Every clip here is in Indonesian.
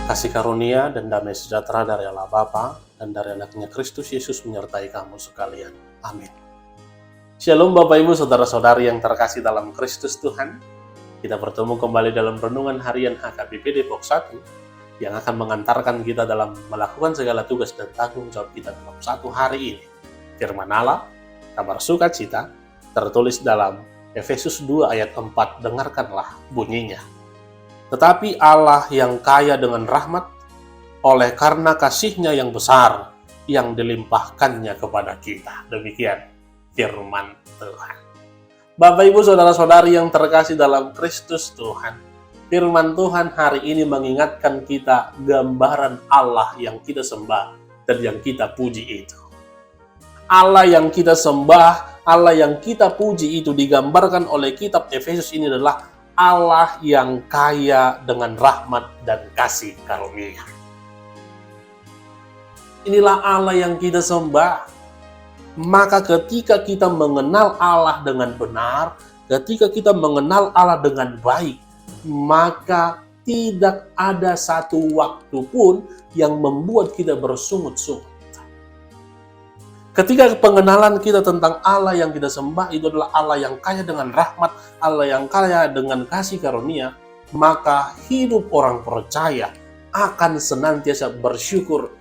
Kasih karunia dan damai sejahtera dari Allah Bapa dan dari anaknya Kristus Yesus menyertai kamu sekalian. Amin. Shalom Bapak Ibu Saudara-saudari yang terkasih dalam Kristus Tuhan. Kita bertemu kembali dalam renungan harian HKBP Depok 1 yang akan mengantarkan kita dalam melakukan segala tugas dan tanggung jawab kita dalam satu hari ini. Firman Allah, kabar sukacita, tertulis dalam Efesus 2 ayat 4, dengarkanlah bunyinya. Tetapi Allah yang kaya dengan rahmat, oleh karena kasih-Nya yang besar, yang dilimpahkannya kepada kita. Demikian firman Tuhan. Bapak Ibu Saudara-saudari yang terkasih dalam Kristus Tuhan, firman Tuhan hari ini mengingatkan kita gambaran Allah yang kita sembah dan yang kita puji itu. Allah yang kita sembah, Allah yang kita puji itu digambarkan oleh kitab Efesus ini adalah Allah yang kaya dengan rahmat dan kasih karunia. Inilah Allah yang kita sembah. Maka ketika kita mengenal Allah dengan benar, ketika kita mengenal Allah dengan baik, maka tidak ada satu waktu pun yang membuat kita bersungut-sungut. Ketika pengenalan kita tentang Allah yang kita sembah itu adalah Allah yang kaya dengan rahmat, Allah yang kaya dengan kasih karunia, maka hidup orang percaya akan senantiasa bersyukur,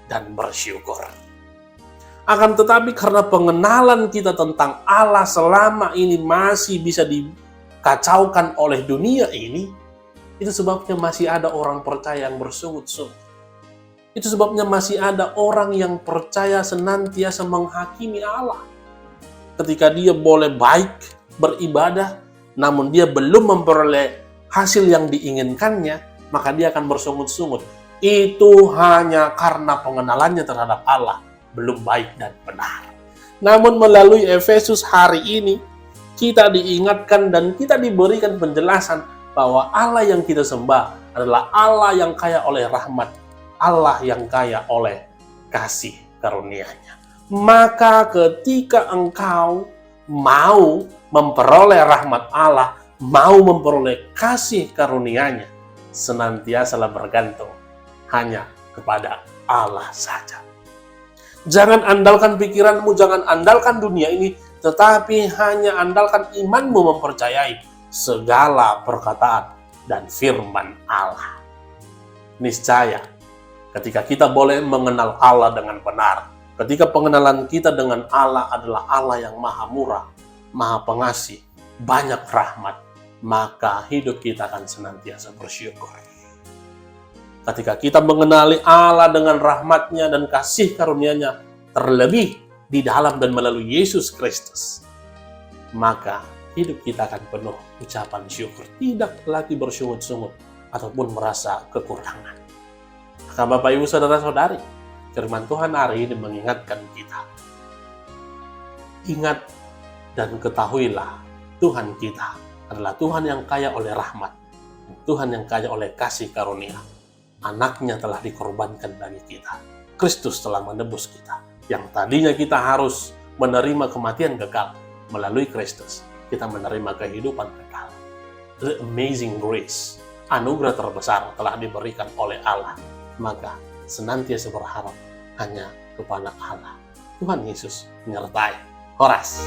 dan bersyukur. Akan tetapi karena pengenalan kita tentang Allah selama ini masih bisa dikacaukan oleh dunia ini, itu sebabnya masih ada orang percaya yang bersungut-sungut. Itu sebabnya masih ada orang yang percaya senantiasa menghakimi Allah. Ketika dia boleh baik, beribadah, namun dia belum memperoleh hasil yang diinginkannya, maka dia akan bersungut-sungut. Itu hanya karena pengenalannya terhadap Allah belum baik dan benar. Namun melalui Efesus hari ini, kita diingatkan dan kita diberikan penjelasan bahwa Allah yang kita sembah adalah Allah yang kaya oleh rahmat, Allah yang kaya oleh kasih karunia-Nya. Maka ketika engkau mau memperoleh rahmat Allah, mau memperoleh kasih karunia-Nya, senantiasalah bergantung hanya kepada Allah saja. Jangan andalkan pikiranmu, jangan andalkan dunia ini, tetapi hanya andalkan imanmu mempercayai segala perkataan dan firman Allah. Niscaya ketika kita boleh mengenal Allah dengan benar, ketika pengenalan kita dengan Allah adalah Allah yang maha murah, maha pengasih, banyak rahmat, maka hidup kita akan senantiasa bersyukur. Ketika kita mengenali Allah dengan rahmat-Nya dan kasih karunia-Nya, terlebih di dalam dan melalui Yesus Kristus, maka hidup kita akan penuh ucapan syukur, tidak lagi bersungut-sungut ataupun merasa kekurangan. Maka Bapak Ibu Saudara-saudari, firman Tuhan hari ini mengingatkan kita. Ingat dan ketahuilah, Tuhan kita adalah Tuhan yang kaya oleh rahmat, Tuhan yang kaya oleh kasih karunia. Anaknya telah dikorbankan bagi kita. Kristus telah menebus kita. Yang tadinya kita harus menerima kematian kekal, melalui Kristus kita menerima kehidupan kekal. The amazing grace, anugerah terbesar telah diberikan oleh Allah. Maka senantiasa berharap hanya kepada Allah. Tuhan Yesus menyertai. Horas.